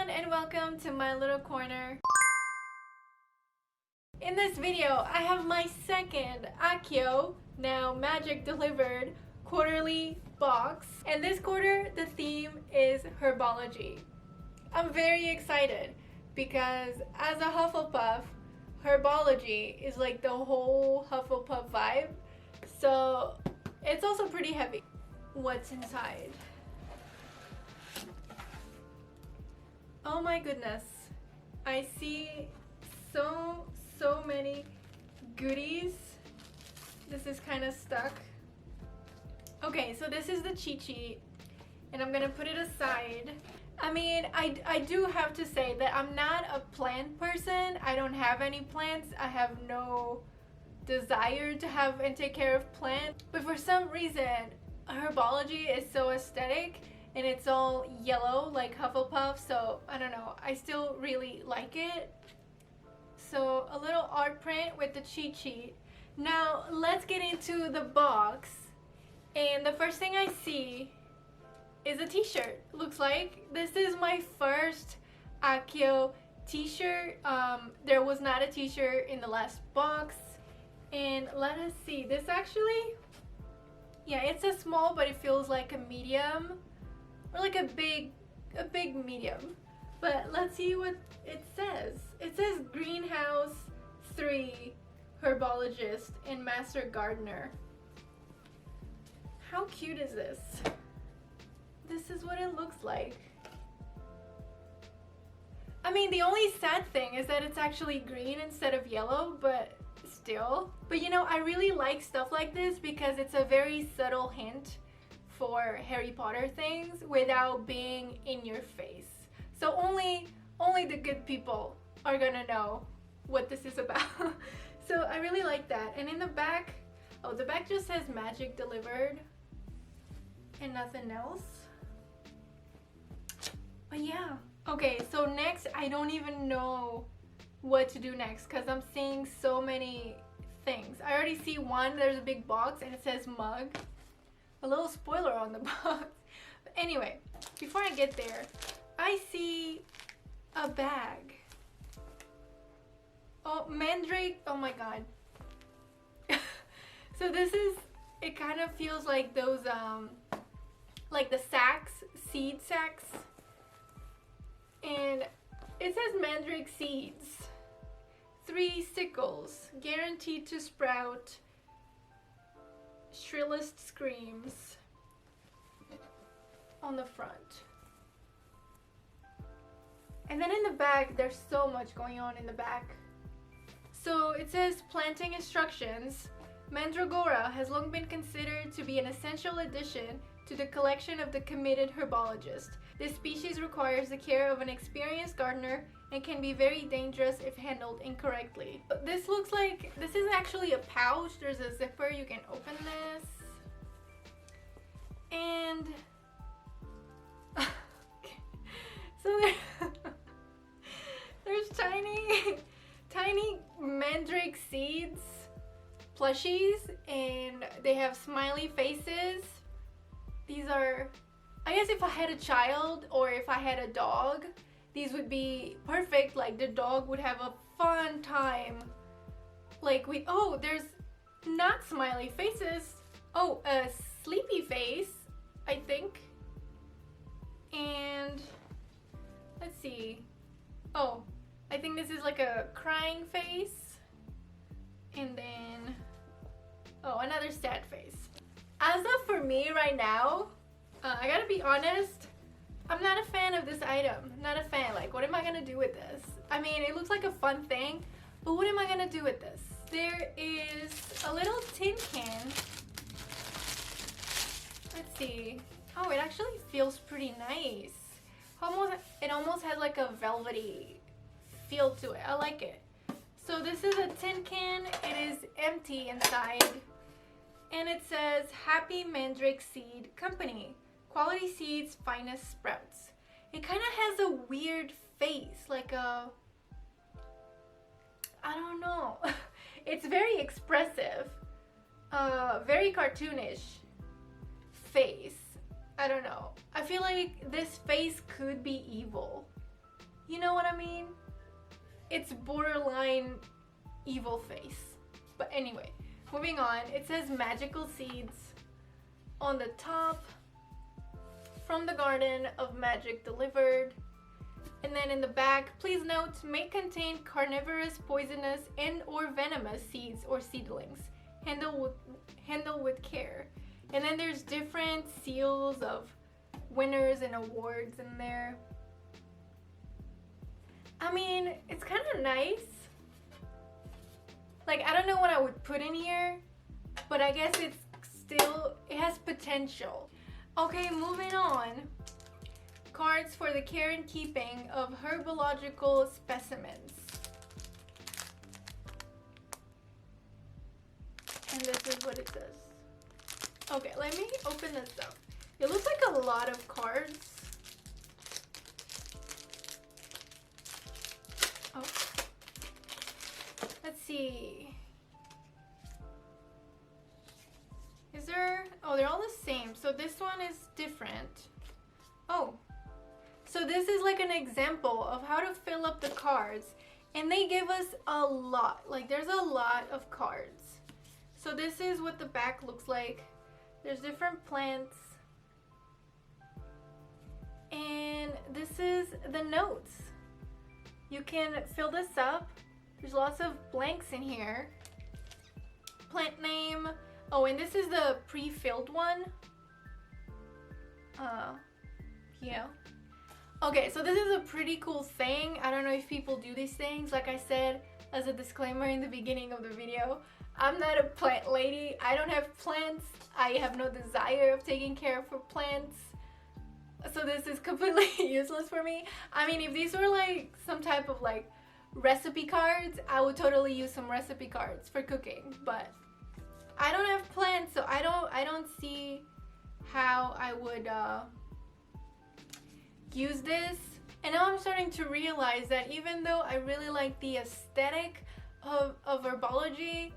everyone and welcome to my little corner. In this video, I have my second ACCIO, now magic delivered, quarterly box. And this quarter, the theme is Herbology. I'm very excited because as a Hufflepuff, Herbology is like the whole Hufflepuff vibe. So it's also pretty heavy. What's inside? Oh my goodness. I see so many goodies. This is kind of stuck. Okay, so this is the cheat sheet and I'm gonna put it aside. I mean, I do have to say that I'm not a plant person. I don't have any plants. I have no desire to have and take care of plants. But for some reason, Herbology is so aesthetic and it's all yellow like Hufflepuff, so I don't know. I still really like it. So a little art print with the cheat sheet. Now let's get into the box. And the first thing I see is a t-shirt. Looks like this is my first ACCIO t-shirt. There was not a t-shirt in the last box. And let us see. This actually, yeah, it's a small, but it feels like a medium or like a big medium. But let's see what it says. It says Greenhouse 3 Herbologist and Master Gardener. How cute is this? This is what it looks like. I mean, the only sad thing is that it's actually green instead of yellow, but still. But you know, I really like stuff like this because it's a very subtle hint for Harry Potter things without being in your face. So only the good people are gonna know what this is about. So I really like that. And in the back, oh, the back just says magic delivered and nothing else. But yeah. Okay, so next, I don't even know what to do next because I'm seeing so many things. I already see one, there's a big box and it says mug. A little spoiler on the box. But anyway, before I get there, I see a bag. Oh, Mandrake, oh my god. So this is, it kind of feels like those, like the sacks, seed sacks. And it says Mandrake seeds. 3 sickles, guaranteed to sprout shrillest screams on the front. And then in the back, there's so much going on in the back. So it says planting instructions. Mandragora has long been considered to be an essential addition to the collection of the committed herbologist. This species requires the care of an experienced gardener and can be very dangerous if handled incorrectly. This looks like, this is actually a pouch. There's a zipper, you can open this. And, so there's tiny mandrake seeds, plushies, and they have smiley faces. These are, I guess if I had a child or if I had a dog, these would be perfect. Like the dog would have a fun time. Like oh, there's not smiley faces. Oh, a sleepy face, I think. And let's see. Oh, I think this is like a crying face. And then, oh, another sad face. As of for me right now, I gotta be honest, I'm not a fan of this item. Not a fan. Like, what am I gonna do with this? I mean, it looks like a fun thing, but what am I gonna do with this? There is a little tin can. Let's see. Oh, it actually feels pretty nice. It almost has like a velvety feel to it. I like it. So this is a tin can. It is empty inside. And it says, Happy Mandrake Seed Company. Quality seeds, finest sprouts. It kind of has a weird face, like a, I don't know. It's very expressive, very cartoonish face. I don't know. I feel like this face could be evil. You know what I mean? It's borderline evil face. But anyway, moving on. It says magical seeds on the top. From the Garden of Magic delivered. And then in the back, please note, may contain carnivorous, poisonous, and or venomous seeds or seedlings. Handle with care. And then there's different seals of winners and awards in there. I mean, it's kind of nice. Like, I don't know what I would put in here, but I guess it has potential. Okay, moving on. Cards for the care and keeping of herbological specimens. And this is what it says. Okay, let me open this up. It looks like a lot of cards. Oh. Let's see. Is there... Oh, they're all the same. So this one is different. Oh. So this is like an example of how to fill up the cards. And they give us a lot. Like, there's a lot of cards. So this is what the back looks like. There's different plants. And this is the notes. You can fill this up. There's lots of blanks in here. Plant name. Oh, and this is the pre-filled one. Yeah. Okay, so this is a pretty cool thing. I don't know if people do these things. Like I said, as a disclaimer in the beginning of the video, I'm not a plant lady. I don't have plants. I have no desire of taking care of plants. So this is completely useless for me. I mean, if these were like some type of like recipe cards, I would totally use some recipe cards for cooking. But I don't have plants, so I don't see how I would use this. And now I'm starting to realize that even though I really like the aesthetic of Herbology,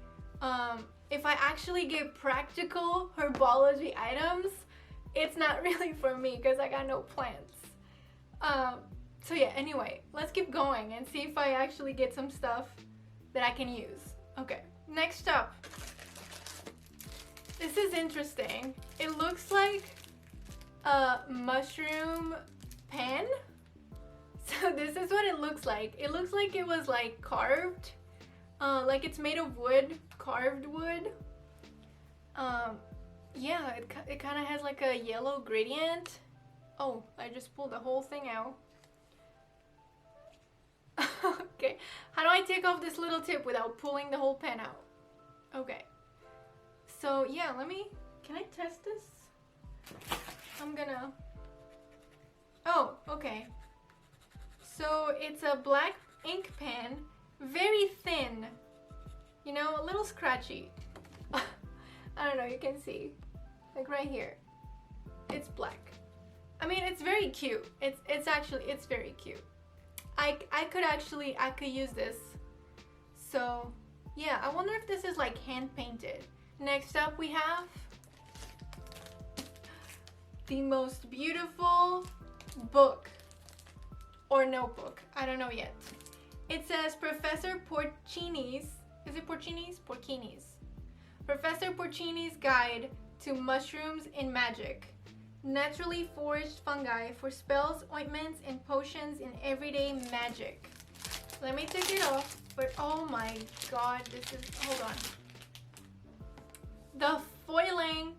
if I actually get practical Herbology items, it's not really for me because I got no plants. So yeah, anyway, let's keep going and see if I actually get some stuff that I can use. Okay, next up. This is interesting. It looks like a mushroom pen. So this is what it looks like. It looks like it was like carved. Like it's made of wood, carved wood. Yeah, it kind of has like a yellow gradient. Oh, I just pulled the whole thing out. Okay, how do I take off this little tip without pulling the whole pen out? Okay, so yeah, can I test this? I'm gonna... Oh, okay. So it's a black ink pen, very thin, you know, a little scratchy. I don't know, you can see, like right here, it's black. I mean, it's very cute. It's very cute. I could use this. So yeah, I wonder if this is like hand painted. Next up we have the most beautiful book or notebook. I don't know yet. It says Professor Porcini's, is it Porcini's? Porcini's. Professor Porcini's Guide to Mushrooms in Magic. Naturally foraged fungi for spells, ointments, and potions in everyday magic. Let me take it off, but oh my god, this is, hold on. The foiling.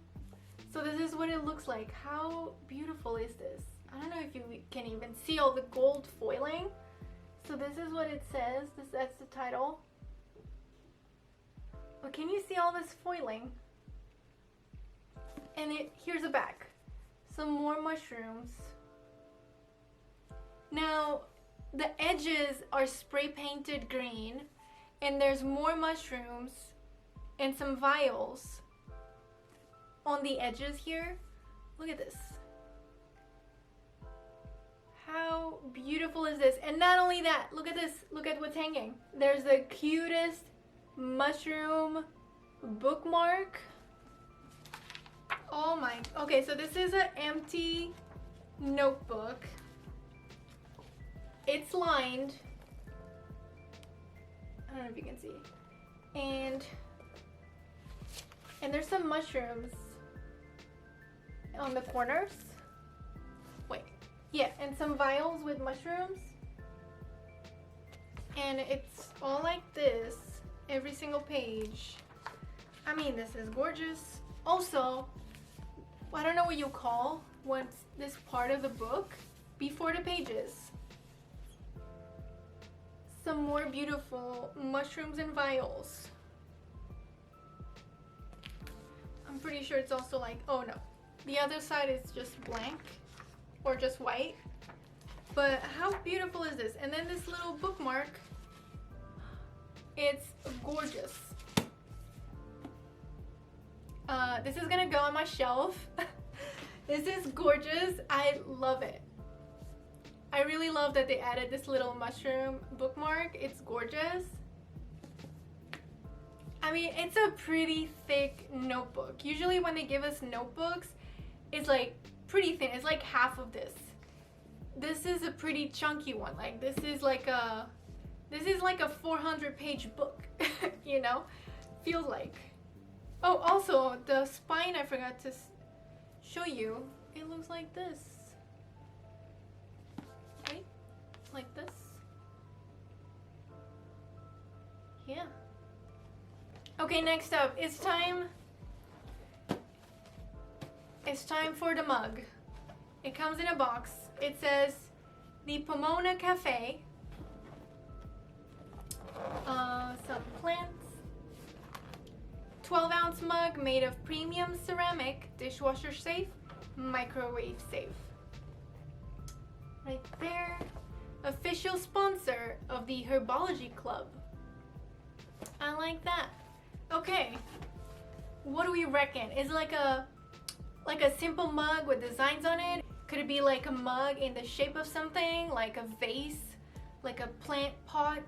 So this is what it looks like. How beautiful is this? I don't know if you can even see all the gold foiling. So this is what it says. That's the title. But can you see all this foiling? And here's the back. Some more mushrooms. Now, the edges are spray painted green, and there's more mushrooms and some vials on the edges here. Look at this. How beautiful is this? And not only that, look at this. Look at what's hanging. There's the cutest mushroom bookmark. Oh my, okay, so this is an empty notebook. it's lined. I don't know if you can see. And there's some mushrooms on the corners. Wait. Yeah, and some vials with mushrooms. And it's all like this, every single page. I mean, this is gorgeous. Also, I don't know what you call what's this part of the book before the pages. Some more beautiful mushrooms and vials. I'm pretty sure it's also like, oh no, the other side is just blank or just white. But how beautiful is this? And then this little bookmark, it's gorgeous. This is gonna go on my shelf. This is gorgeous. I love it. I really love that they added this little mushroom bookmark. It's gorgeous. I mean, it's a pretty thick notebook. Usually when they give us notebooks, it's like pretty thin. It's like half of this. This is a pretty chunky one. Like this is like a 400-page book, you know? Feels like. Oh, also the spine I forgot to show you. It looks like this. Right? Like this. Yeah. Okay, next up, it's time for the mug. It comes in a box. It says the Pomona Cafe. Some plants. 12-ounce mug made of premium ceramic, dishwasher safe, microwave safe. Right there. Official sponsor of the Herbology Club. I like that. Okay. What do we reckon? Is it like a simple mug with designs on it? Could it be like a mug in the shape of something, like a vase, like a plant pot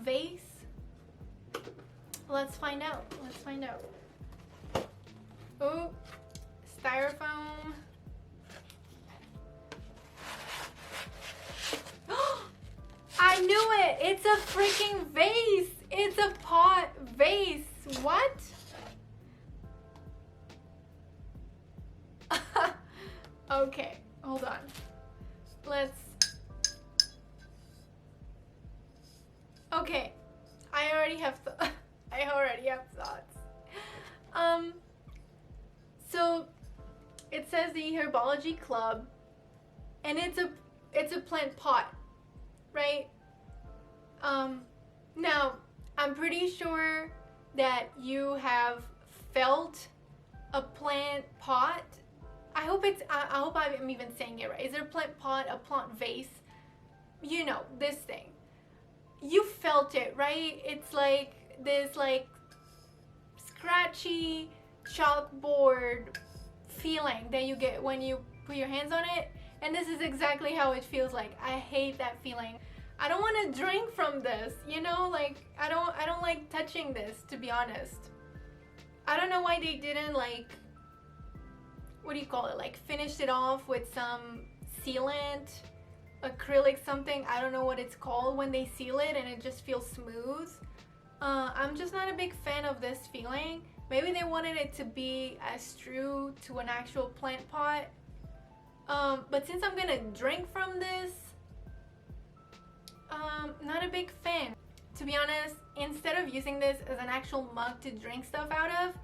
vase? Let's find out. Let's find out. Oh, styrofoam. I knew it! It's a freaking vase! It's a pot vase! What? Okay, hold on. Let's... Okay, I already have thoughts. So it says the Herbology Club, and it's a plant pot, right? Now I'm pretty sure that you have felt a plant pot. I hope I'm even saying it right. Is it a plant pot, a plant vase? You know, this thing. You felt it, right? It's like this like scratchy chalkboard feeling that you get when you put your hands on it. And this is exactly how it feels like. I hate that feeling. I don't want to drink from this, you know? Like, I don't like touching this, to be honest. I don't know why they didn't like, what do you call it? Like finished it off with some sealant, acrylic something. I don't know what it's called when they seal it and it just feels smooth. I'm just not a big fan of this feeling. Maybe they wanted it to be as true to an actual plant pot. But since I'm gonna drink from this, not a big fan. To be honest, instead of using this as an actual mug to drink stuff out of,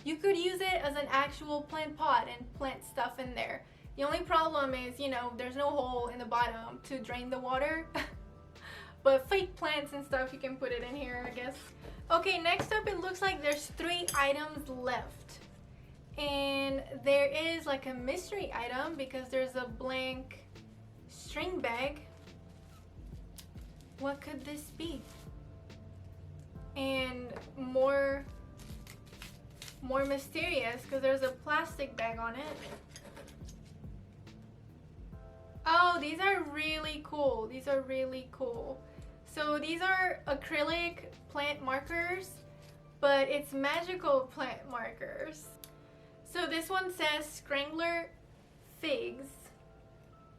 you could use it as an actual plant pot and plant stuff in there. The only problem is, you know, there's no hole in the bottom to drain the water. But fake plants and stuff, you can put it in here, I guess. Okay, next up, it looks like there's 3 items left. And there is like a mystery item because there's a blank string bag. What could this be? And more mysterious because there's a plastic bag on it. Oh, these are really cool. These are really cool. So these are acrylic plant markers, but it's magical plant markers. So this one says Strangler Figs.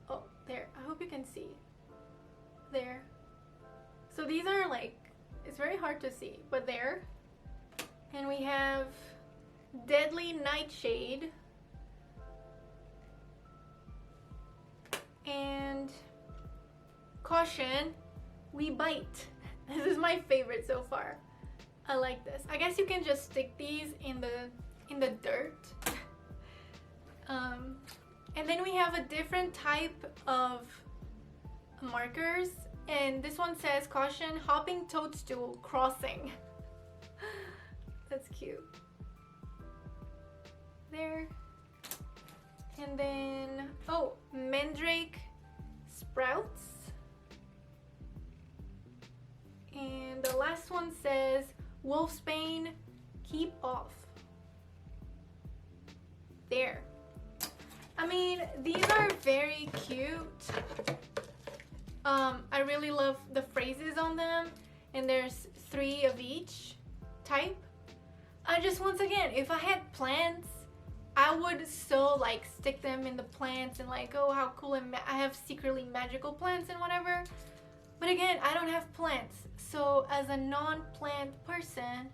Oh, there. I hope you can see. There. So these are like, it's very hard to see, but there. And we have Deadly Nightshade. And Caution, We Bite. This is my favorite so far. I like this. I guess you can just stick these in the dirt. And then we have a different type of markers, and this one says Caution, Hopping Toadstool Crossing. That's cute. There. And then, oh, Mandrake Sprouts. And the last one says Wolfsbane, Keep Off. There. I mean, these are very cute. I really love the phrases on them, and there's 3 of each type. I just, once again, if I had plants, I would so like stick them in the plants and like, oh, how cool, and I have secretly magical plants and whatever. But again, I don't have plants, so as a non-plant person,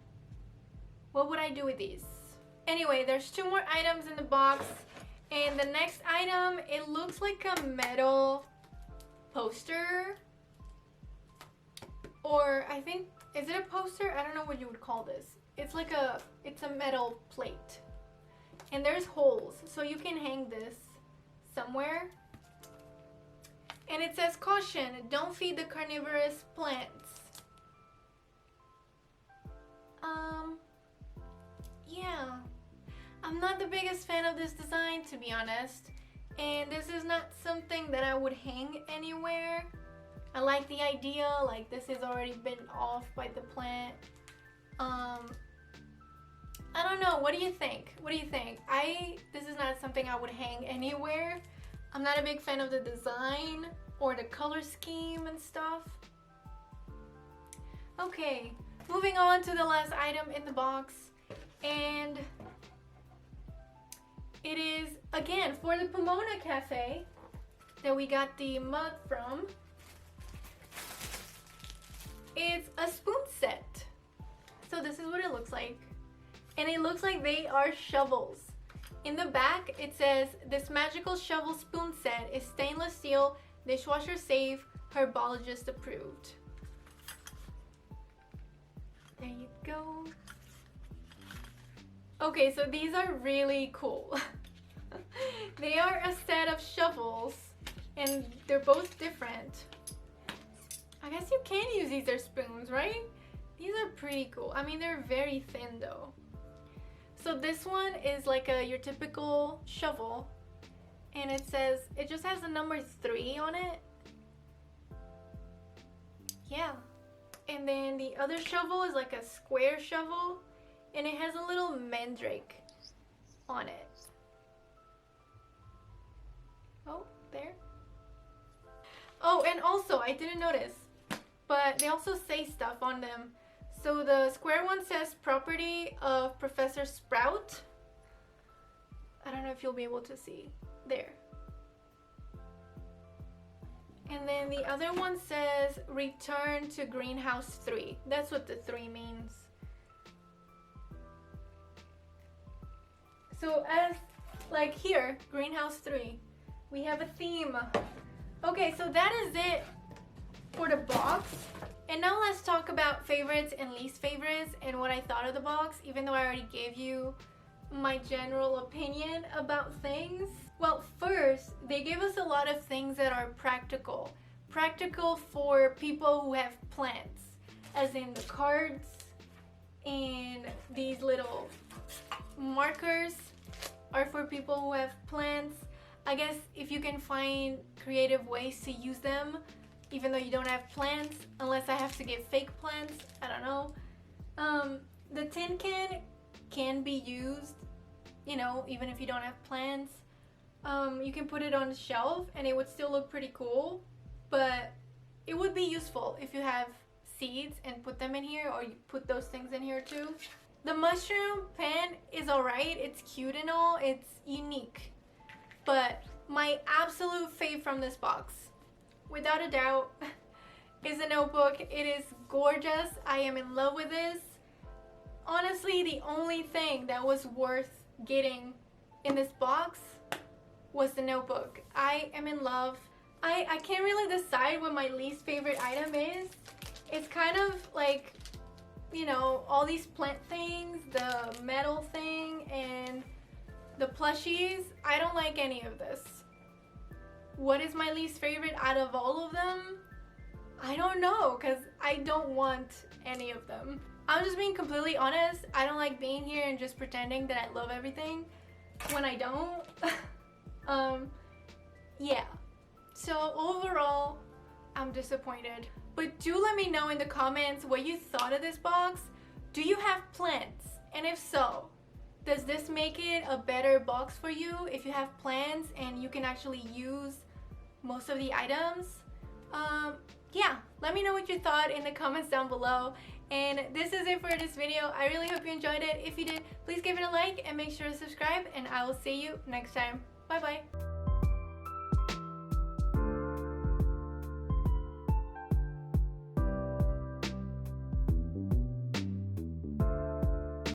what would I do with these? Anyway, there's 2 more items in the box, and the next item, it looks like a metal poster, or I think, is it a poster? I don't know what you would call this. It's like it's a metal plate, and there's holes, so you can hang this somewhere. And it says Caution, Don't Feed the Carnivorous Plants. Yeah, I'm not the biggest fan of this design, to be honest, and this is not something that I would hang anywhere. I like the idea, like this has already been off by the plant. I don't know, what do you think? What do you think? This is not something I would hang anywhere. I'm not a big fan of the design or the color scheme and stuff. Okay, moving on to the last item in the box, and it is, again, for the Pomona Cafe that we got the mug from. It's a spoon set. So this is what it looks like. And it looks like they are shovels. In the back, it says, this magical shovel spoon set is stainless steel, dishwasher safe, herbologist approved. There you go. Okay, so these are really cool. They are a set of shovels, and they're both different. I guess you can use these as spoons, right? These are pretty cool. I mean, they're very thin though. So this one is like your typical shovel, and it says, it just has the number 3 on it. Yeah. And then the other shovel is like a square shovel, and it has a little mandrake on it. Oh, there. Oh, and also, I didn't notice, but they also say stuff on them. So the square one says property of Professor Sprout. I don't know if you'll be able to see. There. And then the other one says return to greenhouse 3. That's what the 3 means. So as like here, greenhouse 3, we have a theme. Okay, so that is it for the box. And now let's talk about favorites and least favorites and what I thought of the box, even though I already gave you my general opinion about things. Well, first, they give us a lot of things that are practical. Practical for people who have plants, as in the cards and these little markers are for people who have plants. I guess if you can find creative ways to use them, even though you don't have plants, unless I have to get fake plants, I don't know. The tin can be used, you know, even if you don't have plants. You can put it on the shelf and it would still look pretty cool, but it would be useful if you have seeds and put them in here, or you put those things in here too. The mushroom pen is alright, it's cute and all, it's unique. But my absolute fave from this box, without a doubt, is the notebook. It is gorgeous. I am in love with this. Honestly, the only thing that was worth getting in this box was the notebook. I am in love. I can't really decide what my least favorite item is. It's kind of like, you know, all these plant things, the metal thing, and the plushies. I don't like any of this. What is my least favorite out of all of them? I don't know, because I don't want any of them. I'm just being completely honest. I don't like being here and just pretending that I love everything when I don't. Yeah. So overall, I'm disappointed. But do let me know in the comments what you thought of this box. Do you have plants? And if so, does this make it a better box for you if you have plants and you can actually use most of the items? Yeah, let me know what you thought in the comments down below. And this is it for this video. I really hope you enjoyed it. If you did, please give it a like and make sure to subscribe, and I will see you next time. Bye bye.